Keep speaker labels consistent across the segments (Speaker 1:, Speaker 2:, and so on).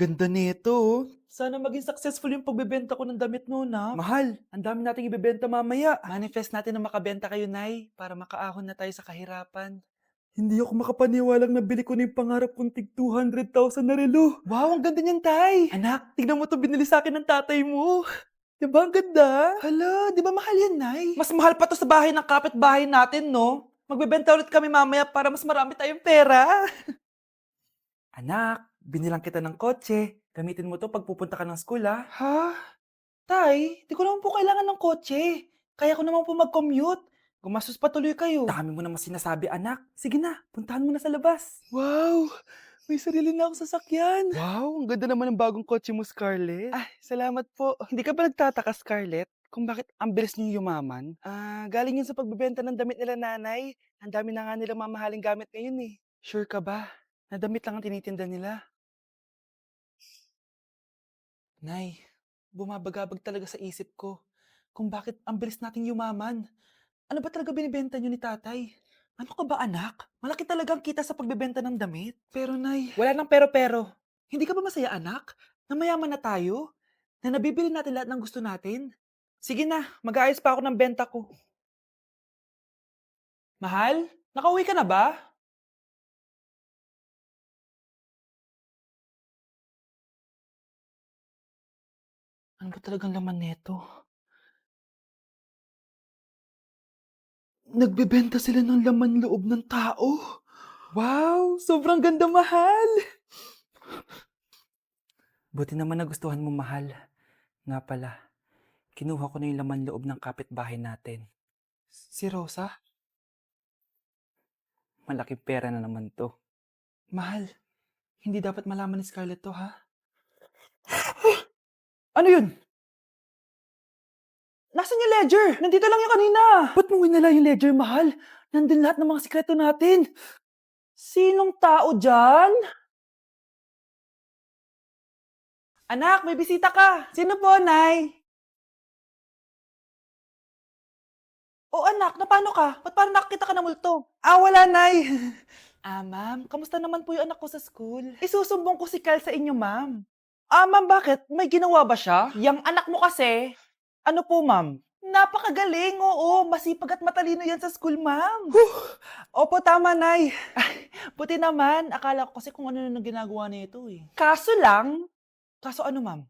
Speaker 1: Ganda nito, oh. Sana maging successful yung pagbebenta ko ng damit mo, na. Mahal, ang dami nating ibebenta mamaya. Manifest natin na makabenta kayo, Nay, para makaahon na tayo sa kahirapan. Hindi ako makapaniwalang nabili ko na yung pangarap kong tig 200,000 na relo. Wow, ang ganda niyan, Tay. Anak, tignan mo to binili sa akin ng tatay mo. Diba ang ganda? Hala, di ba mahal yan, Nay? Mas mahal pa to sa bahay ng kapitbahay natin, no? Magbebenta ulit kami mamaya para mas marami tayong pera. Anak, binilang kita ng kotse. Gamitin mo to pag pupunta ka ng school, ha? Ha? Tay, di ko naman po kailangan ng kotse. Kaya ko naman po mag-commute. Gumastos pa tuloy kayo. Dami mo naman sinasabi, anak. Sige na, puntahan mo na sa labas. Wow! May sarili na akong sasakyan. Wow, ang ganda naman ng bagong kotse mo, Scarlett. Ah, salamat po. Hindi ka ba nagtataka, Scarlett, kung bakit ang bilis niyo yumaman? Galing yun sa pagbebenta ng damit nila nanay. Ang dami na nga nilang mamahaling gamit ngayon eh. Sure ka ba? Na damit lang ang tinitinda nila? Nay, bumabagabag talaga sa isip ko kung bakit ang bilis nating yumaman. Ano ba talaga binibenta niyo ni tatay? Ano ka ba anak? Malaki talagang kita sa pagbebenta ng damit. Pero nay, wala nang pero-pero. Hindi ka ba masaya anak? Na mayaman na tayo? Na nabibili natin lahat ng gusto natin? Sige na, mag-aayos pa ako ng benta ko. Mahal, nakauwi ka na ba? Ano ba talagang laman neto? Nagbebenta sila ng laman loob ng tao. Wow, sobrang ganda, mahal. Buti naman nagustuhan mo, mahal. Nga pala, kinuha ko na yung laman loob ng kapitbahay natin. Si Rosa? Malaking pera na naman to. Mahal, hindi dapat malaman ni Scarlett to, ha? Ano yun? Nasaan yung ledger? Nandito lang yung kanina. Ba't mo winala yung ledger, mahal? Nandun lahat ng mga sikreto natin. Sinong tao dyan? Anak, may bisita ka. Sino po, Nay? O anak, na paano ka? Ba't parang nakakita ka ng multo? Wala, Nay. Ma'am, kamusta naman po yung anak ko sa school? Isusumbong ko si Kyle sa inyo, ma'am. Ma'am, bakit? May ginawa ba siya? Yang anak mo kasi. Ano po, ma'am? Napakagaling, oo. Masipag at matalino yan sa school, ma'am. Opo, tama, Nay. Buti naman. Akala ko kasi kung ano na ginagawa nito eh. Kaso ano, ma'am?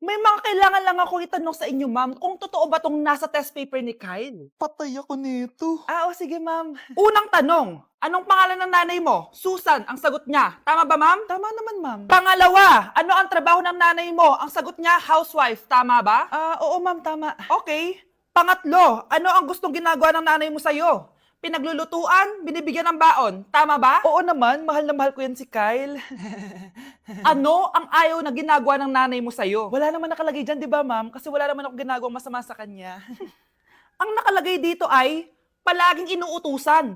Speaker 1: May mga kailangan lang ako itanong sa inyo, ma'am, kung totoo ba tong nasa test paper ni Kyle. Patay ako nito. O sige, ma'am. Unang tanong, anong pangalan ng nanay mo? Susan, ang sagot niya. Tama ba, ma'am? Tama naman, ma'am. Pangalawa, ano ang trabaho ng nanay mo? Ang sagot niya, housewife. Tama ba? Oo, ma'am, tama. Okay. Pangatlo, ano ang gustong ginagawa ng nanay mo sa'yo? Pinaglulutuan, binibigyan ng baon. Tama ba? Oo naman, mahal na mahal ko yan si Kyle. Ano ang ayaw na ginagawa ng nanay mo sa'yo? Wala naman nakalagay dyan, di ba, ma'am? Kasi wala naman ako ginagawang masama sa kanya. Ang nakalagay dito ay palaging inuutusan.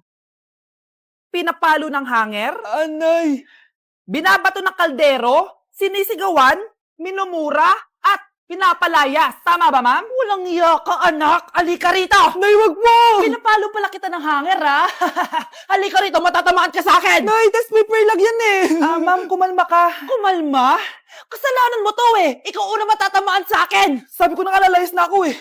Speaker 1: Pinapalo ng hanger, Anay! Binabato ng kaldero, sinisigawan, minumura, at pinapalayas. Tama ba, ma'am? Walang iya ka, anak. Halika rito. Nay, wag mo! Pinapalo pala kita ng hanger, ha? Halika rito, matatamaan ka sa akin. Nay, test paper lang yan eh. Ma'am, kumalma ka. Kumalma? Kasalanan mo to eh. Ikaw una matatamaan sa akin. Sabi ko na kalalayas na ako eh.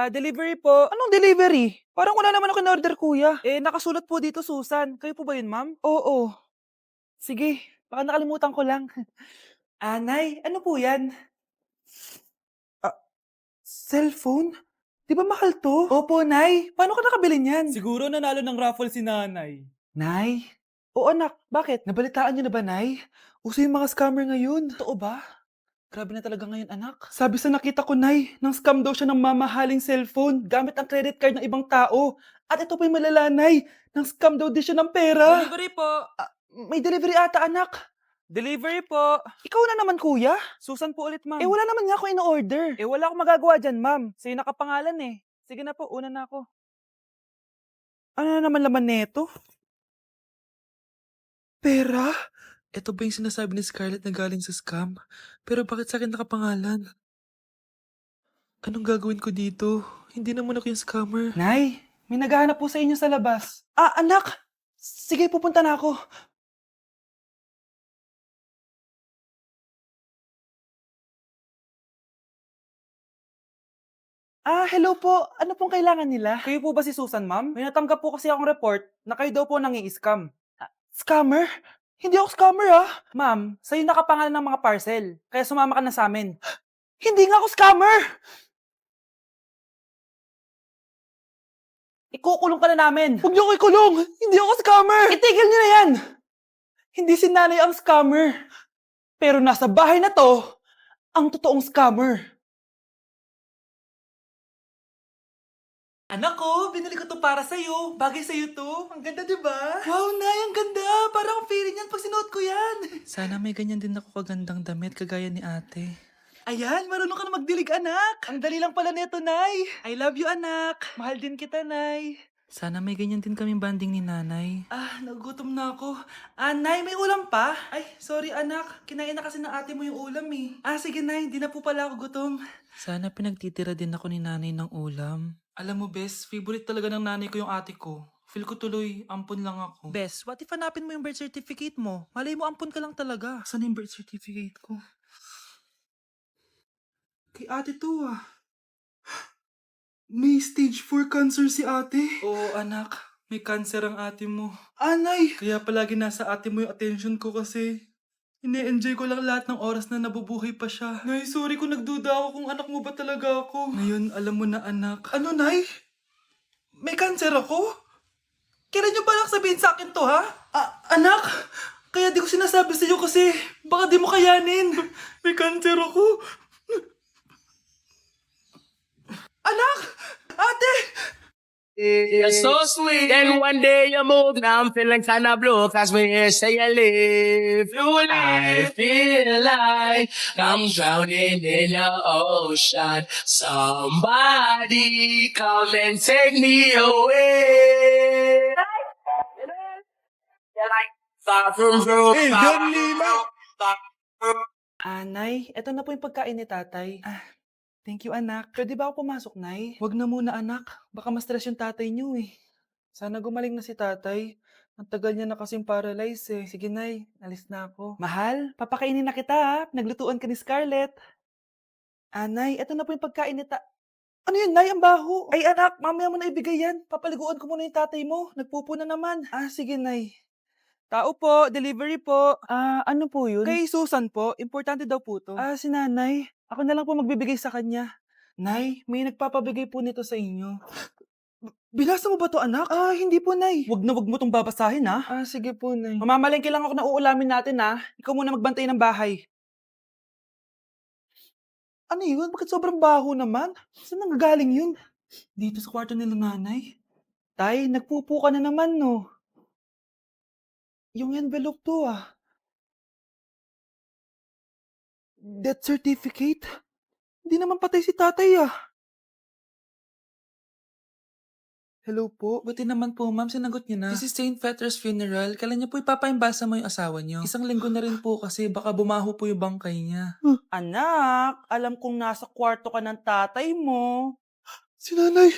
Speaker 1: Delivery po. Anong delivery? Parang wala naman ako in-order, kuya. Nakasulat po dito, Susan. Kayo po ba yun, ma'am? Oo. Sige, baka nakalimutan ko lang. Nay, ano po yan? Cellphone? Di ba mahal to? Opo, Nay. Paano ka nakabili niyan? Siguro nanalo ng raffle si nanay. Nay? Oo, anak. Bakit? Nabalitaan niyo na ba, Nay? Uso yung mga scammer ngayon. Totoo ba? Grabe na talaga ngayon, anak. Sabi sa nakita ko, Nay, nang scam daw siya ng mamahaling cellphone gamit ang credit card ng ibang tao. At ito pa yung malala, Nay. Nang scam daw din siya ng pera. Delivery po. May delivery ata, anak. Delivery po. Ikaw na naman, kuya. Susan po ulit, ma'am. Wala naman nga ako in-order. Wala akong magagawa dyan, ma'am. Sa'yo nakapangalan eh. Sige na po, una na ako. Ano na naman laman neto? Pera?
Speaker 2: Ito ba yung sinasabi ni Scarlett na galing sa scam? Pero bakit sa akin nakapangalan? Anong gagawin ko dito? Hindi naman ako yung scammer.
Speaker 1: Nay, may naghahanap po sa inyo sa labas. Ah, anak! Sige, pupunta na ako. Ah, hello po. Ano pong kailangan nila? Kayo po ba si Susan, ma'am? May natanggap po kasi akong report na kayo daw po nangi-scam. Scammer? Hindi ako scammer, ah. Ma'am, sa'yo nakapangalan ng mga parcel. Kaya sumama ka na sa amin. Hindi nga ako scammer! Ikukulong ka na namin. Huwag niyo ko ikulong! Hindi ako scammer! Itigil niyo na yan! Hindi si nanay ang scammer. Pero nasa bahay na to, ang totoong scammer. Anak ko, binili ko to para sa'yo. Bagay sa'yo to. Ang ganda, di ba? Wow, Nay, ang ganda. Parang ang feeling yan pag sinuot ko yan.
Speaker 2: Sana may ganyan din ako kagandang damit kagaya ni ate.
Speaker 1: Ayan, marunong ka na magdilig, anak. Ang dali lang pala nito, Nay. I love you, anak. Mahal din kita, Nay.
Speaker 2: Sana may ganyan din kaming banding ni nanay.
Speaker 1: Ah, nagugutom na ako. Ah, Nay, may ulam pa? Ay, sorry, anak. Kinain na kasi ng ate mo yung ulam eh. Ah, sige, Nay. Di na po pala ako gutom.
Speaker 2: Sana pinagtitira din ako ni nanay ng ulam.
Speaker 1: Alam mo, Bes, favorite talaga ng nanay ko yung ate ko. Feel ko tuloy, ampun lang ako. Bes, what if hanapin mo yung birth certificate mo? Malay mo, ampun ka lang talaga. Saan yung birth certificate ko? Kay ate to ah. May stage 4 cancer si ate. Oo, anak. May cancer ang ate mo. Anay! Kaya palagi nasa ate mo yung attention ko kasi ine-enjoy ko lang lahat ng oras na nabubuhay pa siya. Nay, sorry kung nagduda ako kung anak mo ba talaga ako. Ngayon, alam mo na anak. Ano, Nay? May cancer ako? Kailan niyo balak sabihin sa akin to, ha? Anak! Kaya di ko sinasabi sa iyo kasi baka di mo kayanin. May cancer ako. Anak! Ate!
Speaker 3: You're so sweet, and one day you move. Now I'm feeling kinda blue, cause we here say you live. I feel like I'm drowning in the ocean. Somebody come and take me away. Far from home.
Speaker 1: Nay, eto na po yung pagkain ni tatay. Thank you, anak. Pwede ba ako pumasok, Nay? Wag na muna, anak. Baka ma-stress yung tatay niyo eh. Sana gumaling na si tatay. Ang tagal niya na kasing paralyzed eh. Sige, Nay. Alis na ako. Mahal, papakainin na kita ha. Naglutuan ka ni Scarlett. Nay, eto na po yung pagkain ni Ano yun, Nay? Ang baho. Ay, anak, mamaya mo na ibigay yan. Papaliguan ko muna yung tatay mo. Nagpupo na naman. Sige, Nay. Tao po, delivery po. Ano po yun? Kay Susan po, importante daw po to. Si nanay. Ako na lang po magbibigay sa kanya. Nay, may nagpapabigay po nito sa inyo. Binasa mo ba to, anak? Hindi po, Nay. Wag mo tong babasahin, ha? Sige po, Nay. Mamamalengke lang ako na uulamin natin, ha? Ikaw muna magbantay ng bahay. Ano yun? Bakit sobrang baho naman? Saan nanggagaling yun? Dito sa kwarto nila nanay. Tay, nagpupo ka na naman, no? Yung envelope to, Death certificate? Hindi naman patay si tatay, Hello po?
Speaker 2: Buti naman po, ma'am, sinagot niyo na. This is St. Peter's Funeral. Kailan niyo po ipapaimbasa mo yung asawa niyo? Isang linggo na rin po kasi baka bumaho po yung bangkay niya.
Speaker 1: Anak, alam kong nasa kwarto ka ng tatay mo.
Speaker 2: Si nanay!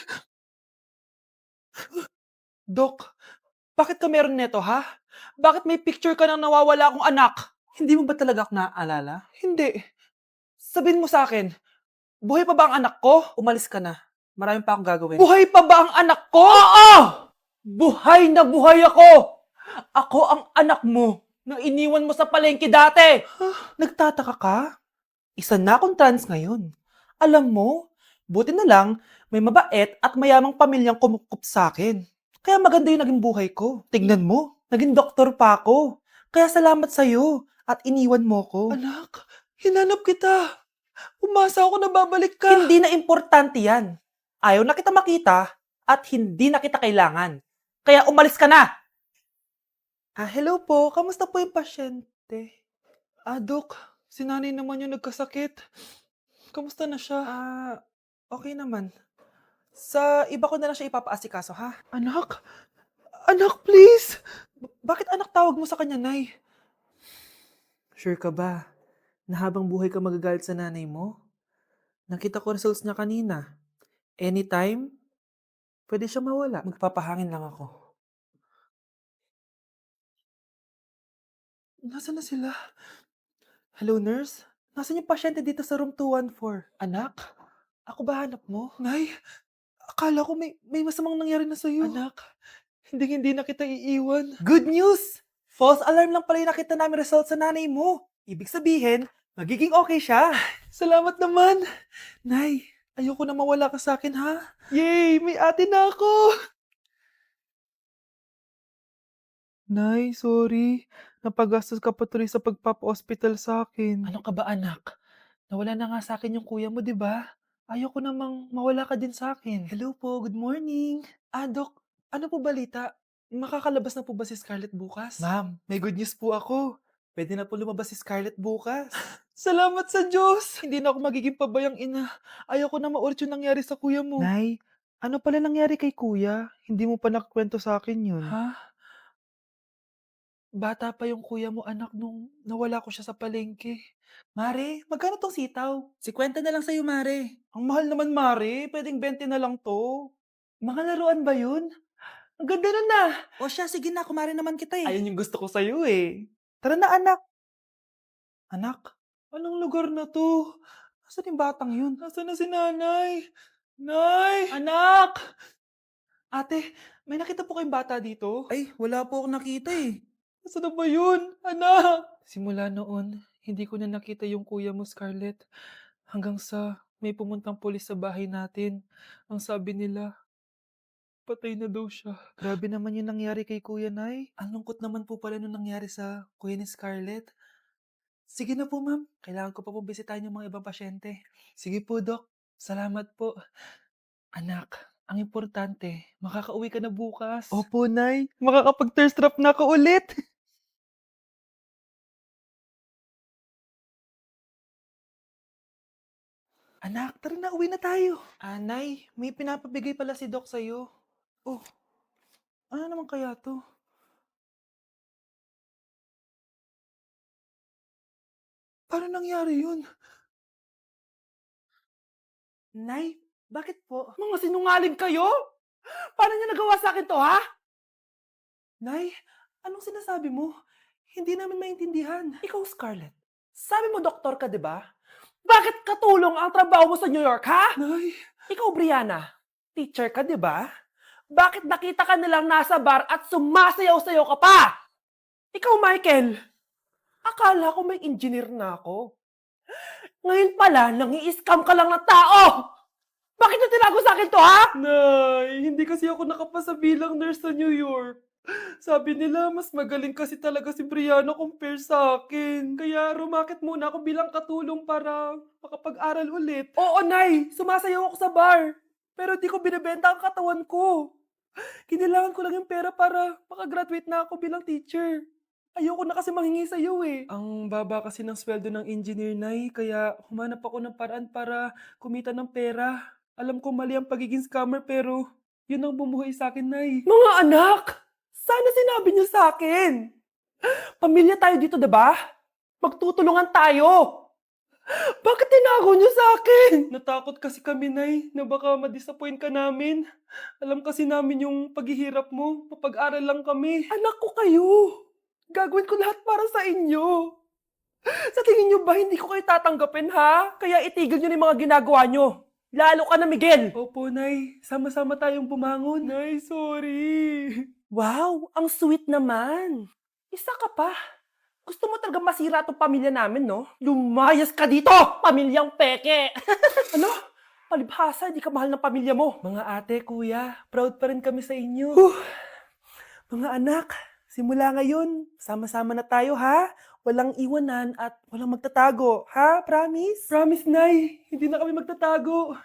Speaker 1: Dok, bakit ka meron neto, ha? Bakit may picture ka ng nawawala akong anak? Hindi mo ba talaga ako naaalala? Hindi. Sabihin mo sa akin, buhay pa ba ang anak ko? Umalis ka na. Marami pa akong gagawin. Buhay pa ba ang anak ko? Oo! Buhay na buhay ako! Ako ang anak mo na iniwan mo sa palengke dati! Nagtataka ka? Isa na akong trans ngayon. Alam mo, buti na lang may mabait at mayamang pamilyang kumukup sa akin. Kaya maganda yung naging buhay ko. Tignan mo, naging doktor pa ako. Kaya salamat sa'yo at iniwan mo ko. Anak, hinanap kita. Umasa ako na babalik ka. Hindi na importante yan. Ayaw na kita makita at hindi na kita kailangan. Kaya umalis ka na! Hello po. Kamusta po yung pasyente? Dok, si nanay naman yung nagkasakit. Kamusta na siya? Okay naman. Sa iba ko na lang siya ipapaasikaso, ha? Anak, Anak, please! Bakit anak tawag mo sa kanya, Nay? Sure ka ba na habang buhay ka magagalit sa nanay mo? Nakita ko results niya kanina. Anytime, pwede siya mawala. Magpapahangin lang ako. Nasaan na sila? Hello, nurse? Nasaan yung pasyente dito sa room 214? Anak? Ako ba hanap mo? Nay, akala ko may masamang nangyari na sa'yo. Anak, hindi na kita iiwan. Good news! False alarm lang pala yung nakita namin result sa nanay mo. Ibig sabihin, magiging okay siya. Salamat naman. Nay, ayoko na mawala ka sa akin, ha? Yay! May ate na ako! Nay, sorry. Napagastos ka pa tuloy sa pagpapa-hospital sa akin. Ano ka ba, anak? Nawala na nga sa akin yung kuya mo, di ba? Ayoko namang mawala ka din sa akin. Hello po, good morning. Dok, ano po balita? Makakalabas na po ba si Scarlett bukas? Ma'am, may good news po ako. Pwede na po lumabas si Scarlett bukas. Salamat sa Diyos! Hindi na ako magiging pabayang ina. Ayoko na maulit yung nangyari sa kuya mo. Nay, ano pala nangyari kay kuya? Hindi mo pa nakakwento sa akin yun. Ha? Bata pa yung kuya mo, anak, nung nawala ko siya sa palengke. Mare, magkano tong sitaw? 50 na lang sa'yo, Mare. Ang mahal naman, Mare. Pwedeng 20 na lang to. Mga laruan ba yun? Ang ganda nun na. O siya, sige na, kumare naman kita eh. Ayun yung gusto ko sa'yo eh. Tara na, anak. Anak, anong lugar na to? Nasaan yung batang yun? Nasaan na si nanay? Nay! Anak! Ate, may nakita po kayong bata dito? Ay, wala po akong nakita eh. Nasaan na ba yun, anak? Simula noon, hindi ko na nakita yung kuya mo, Scarlett. Hanggang sa may pumuntang pulis sa bahay natin. Ang sabi nila, patay na daw siya. Grabe naman yung nangyari kay Kuya Nay. Ang lungkot naman po pala nung nangyari sa kuya ni Scarlett. Sige na po, ma'am. Kailangan ko pa po bisitahin yung mga ibang pasyente. Sige po, Dok. Salamat po. Anak, ang importante, makakauwi ka na bukas. Opo, Nay. Makakapag-thirst trap na ako ulit. Anak, tara na, uwi na tayo. Nay, may pinapabigay pala si Doc sa'yo. Oh, ano naman kaya to? Paano nangyari yun? Nay, bakit po? Mga sinungaling kayo? Paano niya nagawa sa akin to, ha? Nay, anong sinasabi mo? Hindi namin maintindihan. Ikaw, Scarlett. Sabi mo doktor ka, di ba? Bakit katulong ang trabaho mo sa New York, ha? Nay. Ikaw, Brianna. Teacher ka, di ba? Bakit nakita ka nilang nasa bar at sumasayaw-sayaw ka pa? Ikaw, Michael. Akala ko may engineer na ako. Ngayon pala, nangi-scam ka lang ng tao! Bakit niyo tinago sa akin to, ha? Nay, hindi kasi ako nakapasa bilang nurse sa New York. Sabi nila, mas magaling kasi talaga si Brianna compare sa akin. Kaya rumakit muna ako bilang katulong para makapag-aral ulit. Oo, Nay! Sumasayaw ako sa bar. Pero di ko binibenta ang katawan ko. Kailangan ko lang yung pera para makagraduate na ako bilang teacher. Ayoko na kasi manghingi sa'yo eh. Ang baba kasi ng sweldo ng engineer, Nay, kaya humanap ako ng paraan para kumita ng pera. Alam ko mali ang pagiging scammer pero yun ang bumuhay sa akin, Nay. Mga anak! Sana sinabi niyo sa akin! Pamilya tayo dito, diba? Magtutulungan tayo! Bakit tinago niyo sa akin? Natakot kasi kami, Nay, na baka ma-disappoint ka namin. Alam kasi namin yung paghihirap mo. Mapag-aral lang kami. Anak ko kayo! Gagawin ko lahat para sa inyo. Sa tingin nyo ba hindi ko kayo tatanggapin, ha? Kaya itigil nyo na yung mga ginagawa nyo. Lalo ka na, Miguel. Opo, Nay. Sama-sama tayong bumangon. Nay, sorry. Wow, ang sweet naman. Isa ka pa. Gusto mo talaga masira itong pamilya namin, no? Lumayas ka dito, pamilyang peke. Ano? Palibhasa, di ka mahal ng pamilya mo. Mga ate, kuya, proud pa rin kami sa inyo. Mga anak, simula ngayon, sama-sama na tayo, ha? Walang iwanan at walang magtatago, ha? Promise? Promise, Nay. Hindi na kami magtatago.